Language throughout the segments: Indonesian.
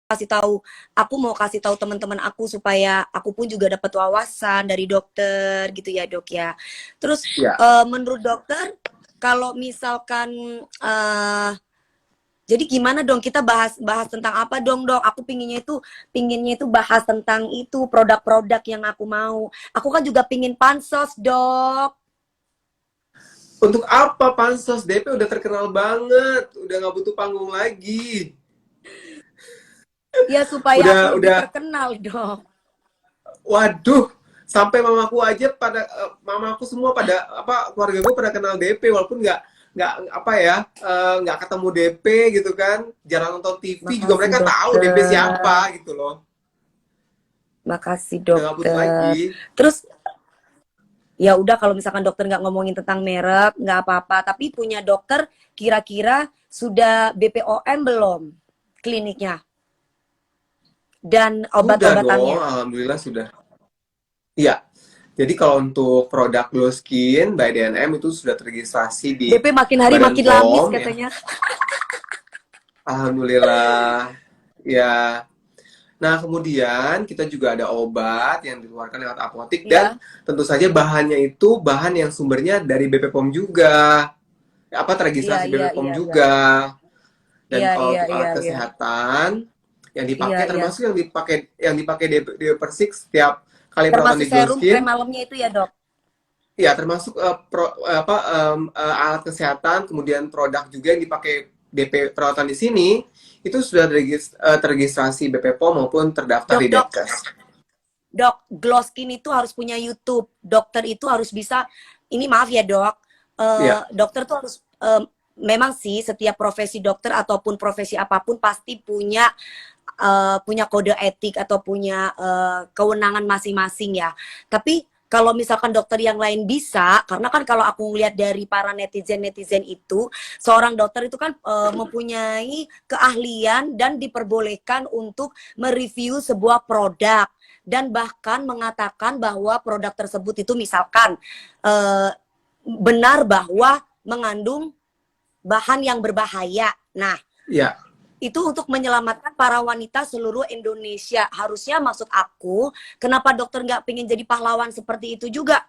kasih tahu, aku mau kasih tahu teman-teman aku supaya aku pun juga dapat wawasan dari dokter gitu ya dok ya. Terus Ya, menurut dokter kalau misalkan jadi gimana dong kita bahas tentang apa dong dok? Aku pinginnya itu bahas tentang itu produk-produk yang aku mau. Aku kan juga pingin pansos dok. untuk apa pansos? DP udah terkenal banget, udah nggak butuh panggung lagi. Ya supaya aku lebih Udah, terkenal dok. waduh, sampai mamaku aja mamaku semua pada apa keluarga gue pada kenal DP walaupun nggak apa ya nggak ketemu DP gitu kan, jarang nonton TV juga Makasih mereka tahu DP dokter. siapa gitu loh. Makasih Udah nggak butuh dokter. lagi. Terus ya udah kalau misalkan dokter nggak ngomongin tentang merek nggak apa-apa. Tapi punya dokter kira-kira sudah BPOM belum kliniknya dan Sudah dong, obat-obatannya? alhamdulillah sudah. Iya. Jadi kalau untuk produk Glow Skin by DNM itu sudah terregistrasi di DP makin hari Badan makin lamis POM ya. katanya. Alhamdulillah. Ya. Nah, kemudian kita juga ada obat yang dikeluarkan lewat apotek dan Iya, tentu saja bahannya itu bahan yang sumbernya dari BP POM juga. Apa iya, terregistrasi iya, BP POM iya, iya, juga. Dan iya, kalau iya, untuk iya, alat iya, kesehatan yang iya, dipakai iya. termasuk yang dipakai di Persik setiap kali perawatan Termasuk di Glow serum krem Skin. malamnya itu ya dok. Ya, termasuk alat kesehatan, kemudian produk juga yang dipakai DP perawatan di sini itu sudah terregistrasi BP POM maupun terdaftar Dok, di dok, Depkes. dok, Glow Skin itu harus punya YouTube. Dokter itu harus bisa. Ini maaf ya dok. Ya, Dokter tuh harus memang sih setiap profesi dokter ataupun profesi apapun pasti punya kode etik atau punya kewenangan masing-masing ya. Tapi kalau misalkan dokter yang lain bisa, karena kan kalau aku ngeliat dari para netizen-netizen itu, seorang dokter itu kan mempunyai keahlian dan diperbolehkan untuk mereview sebuah produk dan bahkan mengatakan bahwa produk tersebut itu misalkan eh, benar bahwa mengandung bahan yang berbahaya. Nah, ya. itu untuk menyelamatkan para wanita seluruh Indonesia. Harusnya maksud aku, kenapa dokter nggak pengen jadi pahlawan seperti itu juga?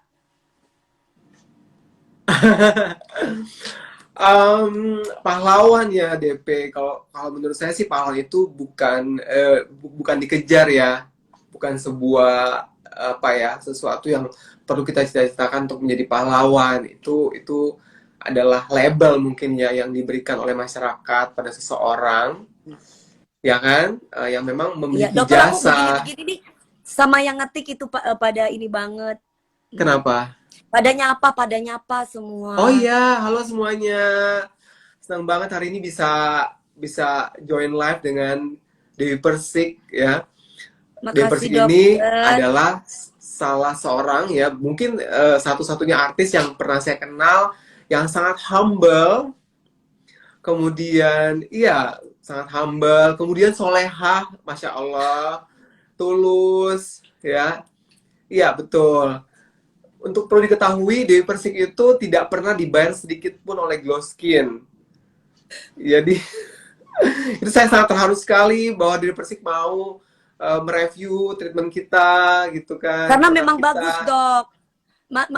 Pahlawan ya DP. Kalau kalau menurut saya sih pahlawan itu bukan dikejar ya, bukan sebuah apa ya sesuatu yang perlu kita cita-citakan untuk menjadi pahlawan. Itu adalah label mungkin ya yang diberikan oleh masyarakat pada seseorang, ya kan, yang memang Iya, memiliki dokter aku jasa. begini-begini nih, sama yang ngetik itu pada ini banget. Kenapa? Pada nyapa Oh semua. iya, halo semuanya. Senang banget hari ini bisa bisa join live dengan Dewi Persik ya. Dewi Makasih Persik ini dokter. adalah salah seorang ya, mungkin satu-satunya artis yang pernah saya kenal yang sangat humble, kemudian iya sangat humble, kemudian solehah, masya Allah, tulus ya, iya betul. Untuk perlu diketahui, Dewi Persik itu tidak pernah dibayar sedikit pun oleh Glow Skin. Jadi itu saya sangat terharu sekali bahwa Dewi Persik mau mereview treatment kita gitu kan, Karena produk memang bagus kita. dok.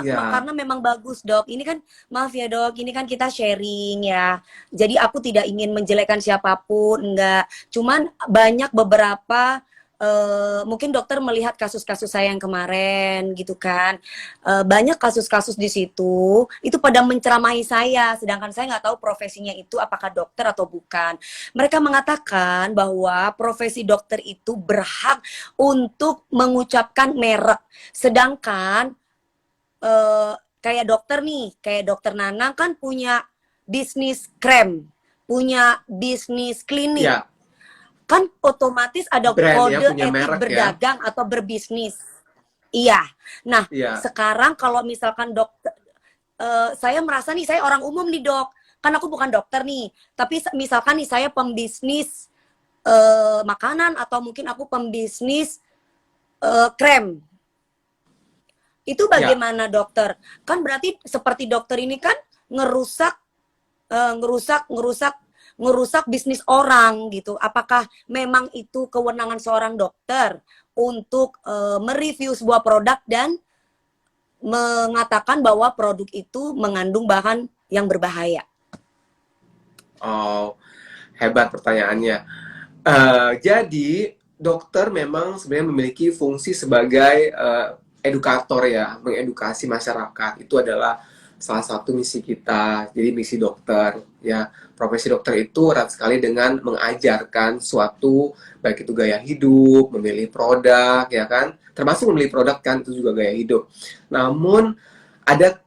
Ya, Karena memang bagus dok. Ini kan maaf ya dok, ini kan kita sharing ya. Jadi aku tidak ingin menjelekkan siapapun, enggak. Cuman banyak beberapa mungkin dokter melihat kasus-kasus saya yang kemarin gitu kan. Banyak kasus-kasus di situ itu pada menceramahi saya, sedangkan saya nggak tahu profesinya itu apakah dokter atau bukan. Mereka mengatakan bahwa profesi dokter itu berhak untuk mengucapkan merek, sedangkan kayak dokter nih, kayak dokter Nana kan punya bisnis krem, punya bisnis klinik, ya, kan otomatis ada brand ya, kode punya etik merek ya. berdagang atau berbisnis. Iya. Nah, Ya, sekarang kalau misalkan dokter, saya merasa nih saya orang umum nih dok, kan aku bukan dokter nih, tapi misalkan nih saya pembisnis makanan atau mungkin aku pembisnis krem. Itu ya, bagaimana dokter? Kan berarti seperti dokter ini kan ngerusak, ngerusak, ngerusak, ngerusak bisnis orang gitu. Apakah memang itu kewenangan seorang dokter untuk mereview sebuah produk dan mengatakan bahwa produk itu mengandung bahan yang berbahaya? Oh, hebat pertanyaannya. Jadi dokter memang sebenarnya memiliki fungsi sebagai edukator ya, mengedukasi masyarakat. Itu adalah salah satu misi kita. Jadi misi dokter ya, profesi dokter itu erat sekali dengan mengajarkan suatu, baik itu gaya hidup, memilih produk ya kan, termasuk memilih produk kan itu juga gaya hidup. Namun ada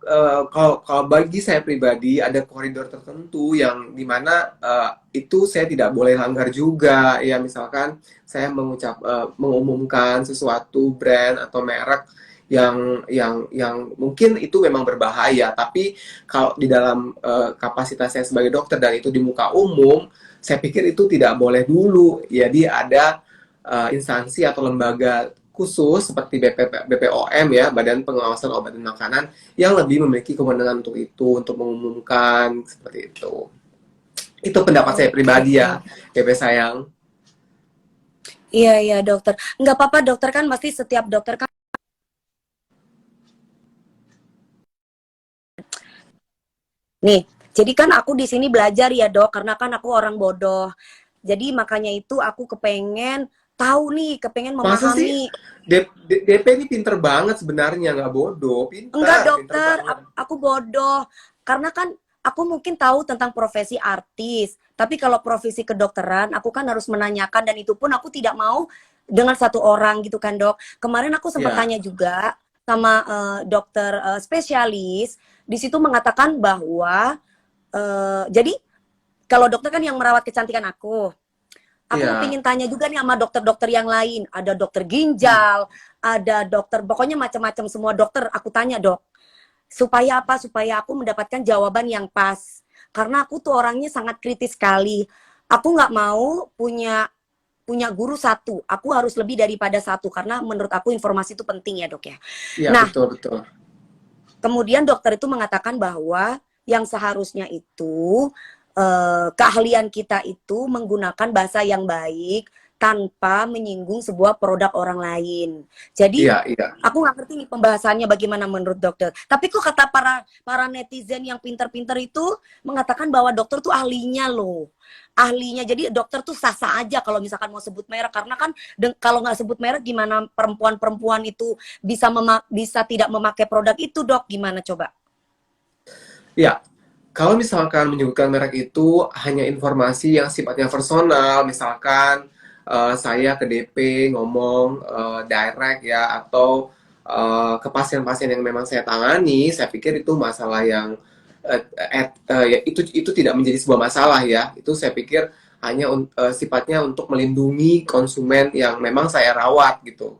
kalau bagi saya pribadi ada koridor tertentu yang dimana itu saya tidak boleh langgar juga ya, misalkan saya mengumumkan sesuatu brand atau merek yang mungkin itu memang berbahaya, tapi kalau di dalam kapasitas saya sebagai dokter dan itu di muka umum, saya pikir itu tidak boleh dulu. Jadi ada instansi atau lembaga khusus seperti BPOM ya, Badan Pengawasan Obat dan Makanan, yang lebih memiliki kewenangan untuk itu, untuk mengumumkan seperti itu. Itu pendapat saya Oke. pribadi ya, BP sayang. Iya, iya dokter. Nggak apa-apa dokter, kan pasti setiap dokter kan. Nih, jadi kan aku di sini belajar ya dok, karena kan aku orang bodoh. Jadi makanya itu aku kepengen tahu nih, kepengen Masa sih memahami. DP ini pinter banget sebenarnya, nggak bodoh, Enggak pinter dokter, banget. aku bodoh. Karena kan aku mungkin tahu tentang profesi artis, tapi kalau profesi kedokteran, aku kan harus menanyakan, dan itu pun aku tidak mau dengan satu orang gitu kan dok. Kemarin aku sempat Ya, tanya juga sama dokter spesialis, di situ mengatakan bahwa jadi kalau dokter kan yang merawat kecantikan aku. Aku ya. kepingin tanya juga nih sama dokter-dokter yang lain. Ada dokter ginjal, ada dokter, pokoknya macam-macam semua dokter. Aku tanya dok, supaya apa? Supaya aku mendapatkan jawaban yang pas. Karena aku tuh orangnya sangat kritis sekali. Aku nggak mau punya punya guru satu. Aku harus lebih daripada satu. Karena menurut aku informasi itu penting ya dok ya. Iya, Nah, betul, betul. kemudian dokter itu mengatakan bahwa yang seharusnya itu keahlian kita itu menggunakan bahasa yang baik tanpa menyinggung sebuah produk orang lain. Jadi Iya, iya. aku nggak ngerti nih pembahasannya bagaimana menurut dokter. Tapi kok kata para netizen yang pinter-pinter itu mengatakan bahwa dokter tuh ahlinya loh. Ahlinya. Jadi dokter tuh sah-sah aja kalau misalkan mau sebut merek, karena kan kalau nggak sebut merek gimana perempuan-perempuan itu bisa tidak memakai produk itu, Dok? Gimana coba? Ya, kalau misalkan menyebutkan merek itu hanya informasi yang sifatnya personal, misalkan saya ke DP ngomong direct ya, atau ke pasien-pasien yang memang saya tangani, saya pikir itu masalah yang ya, itu tidak menjadi sebuah masalah ya. Itu saya pikir hanya sifatnya untuk melindungi konsumen yang memang saya rawat gitu.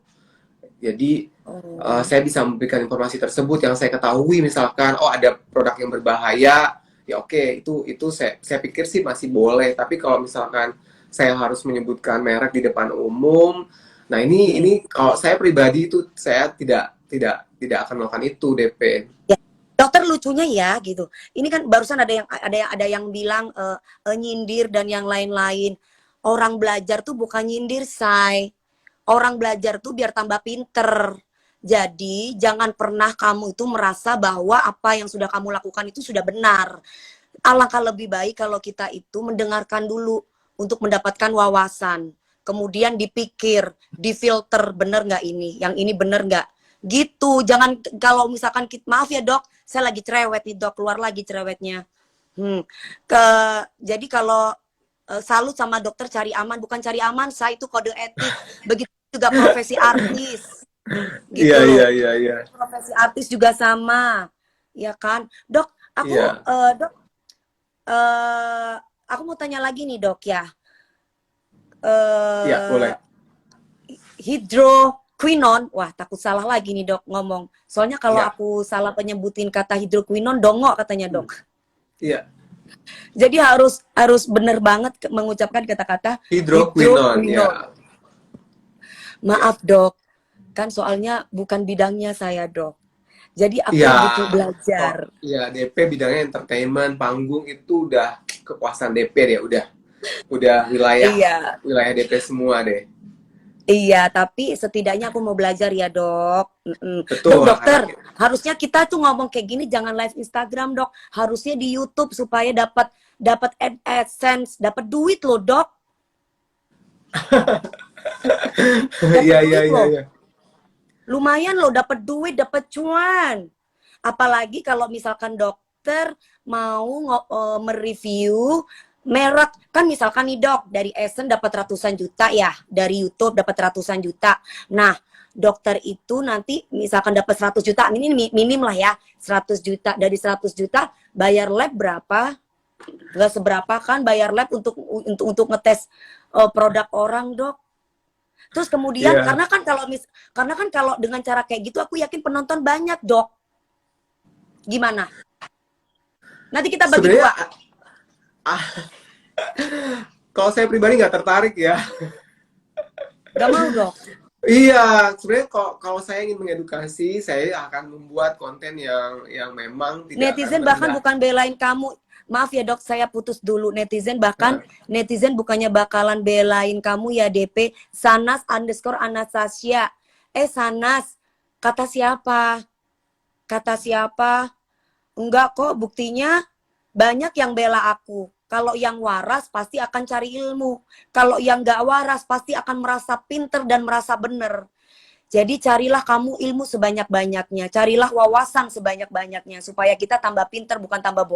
Jadi Oh. saya bisa memberikan informasi tersebut yang saya ketahui, misalkan oh ada produk yang berbahaya, ya oke, itu saya pikir sih masih boleh. Tapi kalau misalkan saya harus menyebutkan merek di depan umum, nah ini kalau saya pribadi itu saya tidak akan melakukan itu, DP. Ya. Dokter, lucunya ya gitu. Ini kan barusan ada yang bilang nyindir dan yang lain-lain. Orang belajar tuh bukan nyindir, say. Orang belajar tuh biar tambah pinter. Jadi jangan pernah kamu itu merasa bahwa apa yang sudah kamu lakukan itu sudah benar. Alangkah lebih baik kalau kita itu mendengarkan dulu untuk mendapatkan wawasan. Kemudian dipikir, difilter, bener nggak ini, yang ini bener nggak. Gitu, jangan kalau misalkan, maaf ya dok, saya lagi cerewet nih dok, keluar lagi cerewetnya. Ke, jadi kalau salut sama dokter cari aman, bukan cari aman, saya itu kode etik. Begitu juga profesi artis, Iya, gitu iya, loh. iya, iya. Profesi artis juga sama, ya kan, dok. Iya, Dok, aku mau tanya lagi nih dok ya. iya, Eh boleh. hidroquinon, wah takut salah lagi nih dok ngomong. Soalnya kalau Iya. aku salah penyebutin kata hidroquinon, dongok katanya Hmm. dok. Iya, Jadi harus bener banget mengucapkan kata-kata hidroquinon ya. hidroquinon. Iya. Maaf dok, kan soalnya bukan bidangnya saya dok. Jadi aku Iya, butuh kok belajar. ya DP bidangnya entertainment, panggung itu udah kekuasaan DP deh, udah wilayah Iya, wilayah DP semua deh. iya, tapi setidaknya aku mau belajar ya, Dok. Mm-mm. Dok, Betul, karena dokter, harusnya kita tuh ngomong kayak gini jangan live Instagram, Dok. Harusnya di YouTube supaya dapat dapat AdSense, dapat duit loh, Dok. iya Dapat iya duit iya loh. iya. Lumayan loh, dapat duit, dapat cuan. Apalagi kalau misalkan dokter mau mereview merek, kan misalkan nih dok, dari Essence dapat ratusan juta ya, dari YouTube dapat ratusan juta. Nah, dokter itu nanti misalkan dapat 100 juta, ini minim lah ya, 100 juta. Dari 100 juta bayar lab berapa? Gak seberapa kan bayar lab untuk ngetes produk orang, Dok. Terus kemudian Iya. karena kan kalau dengan cara kayak gitu aku yakin penonton banyak, Dok. Gimana? Nanti kita bagi Sebenarnya dua. ah, kalau saya pribadi nggak tertarik ya. Gak mau, Dok. Iya, sebenarnya kalau saya ingin mengedukasi, saya akan membuat konten yang memang tidak akan Netizen bahkan merendah. bukan belain kamu. Maaf ya, Dok, saya putus dulu. Netizen bukannya bakalan belain kamu ya, DP. Sanas underscore Anastasia. Sanas, kata siapa? Kata siapa? Enggak kok, buktinya banyak yang bela aku. Kalau yang waras pasti akan cari ilmu. Kalau yang gak waras pasti akan merasa pinter dan merasa bener. Jadi carilah kamu ilmu sebanyak-banyaknya. Carilah wawasan sebanyak-banyaknya. Supaya kita tambah pinter bukan tambah bodoh.